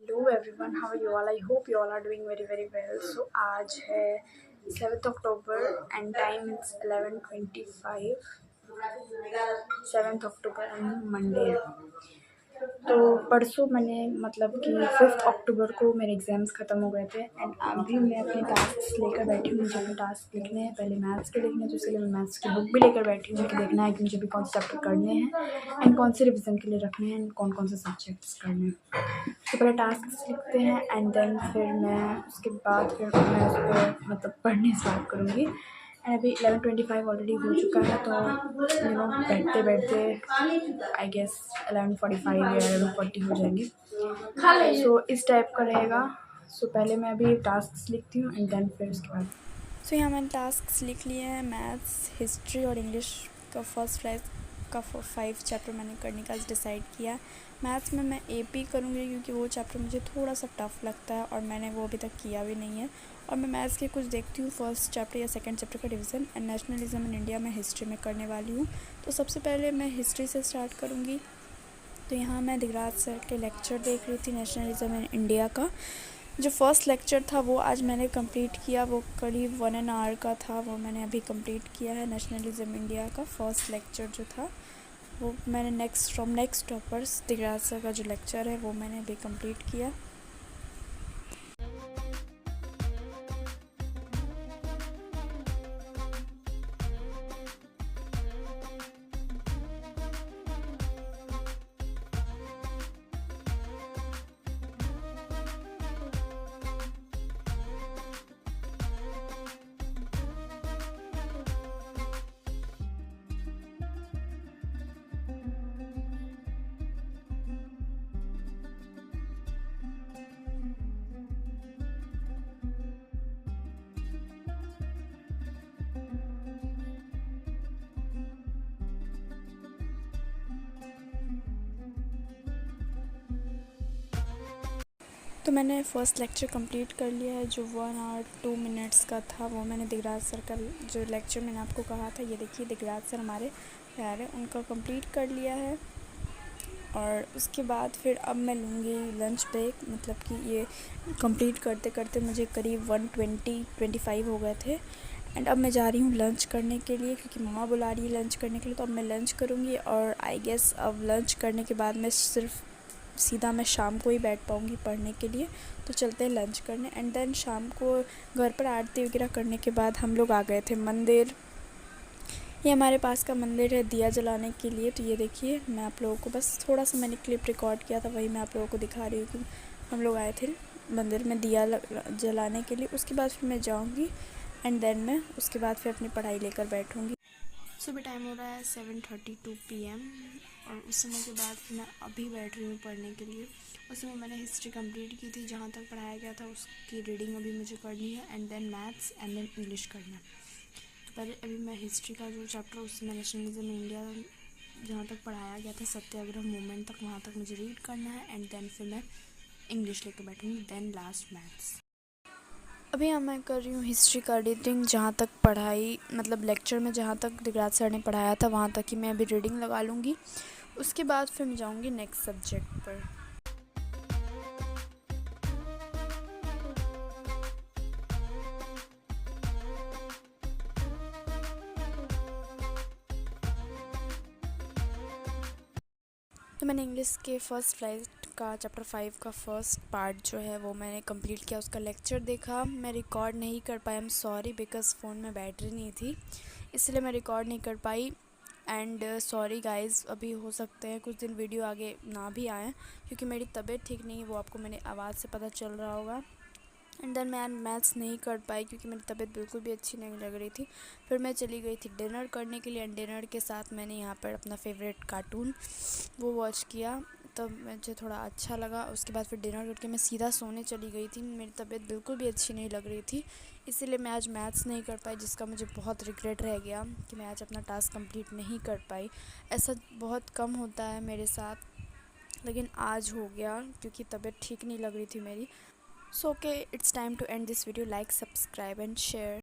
Hello everyone, how are you all? I hope you all are doing very well. So आज है 7th October and time is 11:25. 7th October and Monday. तो परसों मैंने मतलब कि 5th अक्टूबर को मेरे एग्ज़ाम्स ख़त्म हो गए थे एंड अभी मैं अपने टास्क लेकर बैठी हूँ। मुझे अपने टास्क लिखने हैं, पहले मैथ्स के लिखने हैं, तो इसलिए मैं मैथ्स की बुक भी लेकर बैठी हूँ कि देखना है कि मुझे भी कौन से चैप्टर करने हैं एंड कौन से रिविज़न के लिए रखने हैं एंड कौन कौन से सब्जेक्ट्स करने हैं। तो पहले टास्क लिखते हैं एंड देन फिर मैं उसके बाद फिर मैं उस पर मतलब पढ़ने स्टार्ट करूँगी। एंड अभी 11:25 ऑलरेडी हो चुका है, तो बैठते बैठते आई गेस 11:45 या 11:40 हो जाएंगे। सो इस टाइप का रहेगा। सो पहले मैं अभी टास्क लिखती हूँ एंड देन फिर उसके बाद यहाँ मैंने टास्क लिख लिए हैं। मैथ्स, हिस्ट्री और इंग्लिश का फर्स्ट फ्लाइज का 5 चैप्टर मैंने करने का डिसाइड किया। मैथ्स में मैं एपी करूँगी क्योंकि वो चैप्टर मुझे थोड़ा सा टफ लगता है और मैंने वो अभी तक किया भी नहीं है। और मैं मैथ्स के कुछ देखती हूँ फर्स्ट चैप्टर या सेकंड चैप्टर का division. And nationalism in India मैं हिस्ट्री में करने वाली हूँ। तो सबसे पहले मैं हिस्ट्री से स्टार्ट करूँगी। तो यहाँ मैं दिगराज सर के लेक्चर देख रही थी नेशनलिज्म इन इंडिया का। जो फर्स्ट लेक्चर था वो आज मैंने कंप्लीट किया। वो करीब 1 आवर का था, वो मैंने अभी कंप्लीट किया है। नेशनलिज्म इंडिया का फर्स्ट लेक्चर जो था वो मैंने नेक्स्ट टॉपर्स दिगराज सर का जो लेक्चर है वो मैंने अभी कंप्लीट किया। तो मैंने फ़र्स्ट लेक्चर कंप्लीट कर लिया है जो 1 आवर 2 मिनट्स का था। वो मैंने दिगराज सर का जो लेक्चर मैंने आपको कहा था, ये देखिए दिगराज सर हमारे प्यारे, उनका कंप्लीट कर लिया है। और उसके बाद फिर अब मैं लूँगी लंच ब्रेक। मतलब कि ये कंप्लीट करते करते मुझे करीब 1:25 हो गए थे। एंड अब मैं जा रही हूँ लंच करने के लिए क्योंकि मम्मा बुला रही है लंच करने के लिए। तो अब मैं लंच करूँगी और आई गेस अब लंच करने के बाद मैं सिर्फ सीधा मैं शाम को ही बैठ पाऊँगी पढ़ने के लिए। तो चलते हैं लंच करने। एंड देन शाम को घर पर आरती वगैरह करने के बाद हम लोग आ गए थे मंदिर। ये हमारे पास का मंदिर है दिया जलाने के लिए। तो ये देखिए, मैं आप लोगों को बस थोड़ा सा मैंने क्लिप रिकॉर्ड किया था, वही मैं आप लोगों को दिखा रही हूँ कि हम लोग आए थे मंदिर में दिया जलाने के लिए। उसके बाद फिर मैं जाऊँगी एंड देन मैं उसके बाद फिर अपनी पढ़ाई लेकर बैठूँगी। सुबह टाइम हो रहा है 7:32 PM और उस समय के बाद फिर मैं अभी बैठ रही हूँ पढ़ने के लिए। उस समय मैंने हिस्ट्री कंप्लीट की थी, जहाँ तक पढ़ाया गया था उसकी रीडिंग अभी मुझे करनी है and then maths and then English करना है। तो पहले अभी मैं हिस्ट्री का जो चैप्टर उसमें नेशनलिज्म इंडिया जहाँ तक पढ़ाया गया था सत्याग्रह मूवमेंट तक, वहाँ तक मुझे रीड करना है एंड देन फिर मैं इंग्लिश लेकर बैठूँगी, देन लास्ट मैथ्स। अभी यहाँ मैं कर रही हूँ हिस्ट्री का रीडिंग। जहाँ तक पढ़ाई मतलब लेक्चर में जहाँ तक दिगराज सर ने पढ़ाया था वहाँ तक ही मैं अभी रीडिंग लगा लूँगी। उसके बाद फिर मैं जाऊँगी नेक्स्ट सब्जेक्ट पर। तो मैंने इंग्लिश के फर्स्ट फ्लाइट का चैप्टर 5 का फर्स्ट पार्ट जो है वो मैंने कंप्लीट किया, उसका लेक्चर देखा। मैं रिकॉर्ड नहीं कर पाई, I am sorry, because phone में बैटरी नहीं थी, इसलिए मैं रिकॉर्ड नहीं कर पाई। एंड सॉरी गाइज़, अभी हो सकते हैं कुछ दिन वीडियो आगे ना भी आए क्योंकि मेरी तबीयत ठीक नहीं है, वो आपको मेरी आवाज़ से पता चल रहा होगा। एंड देन मैं मैथ्स नहीं कर पाई क्योंकि मेरी तबीयत बिल्कुल भी अच्छी नहीं लग रही थी। फिर मैं चली गई थी डिनर करने के लिए एंड डिनर के साथ मैंने यहाँ पर अपना फेवरेट कार्टून वो वॉच किया, तब मुझे थोड़ा अच्छा लगा। उसके बाद फिर डिनर करके मैं सीधा सोने चली गई थी। मेरी तबीयत बिल्कुल भी अच्छी नहीं लग रही थी, इसीलिए मैं आज मैथ्स नहीं कर पाई, जिसका मुझे बहुत रिग्रेट रह गया कि मैं आज अपना टास्क कंप्लीट नहीं कर पाई। ऐसा बहुत कम होता है मेरे साथ, लेकिन आज हो गया क्योंकि तबीयत ठीक नहीं लग रही थी मेरी। So okay, it's time to end this video. Like, subscribe and share.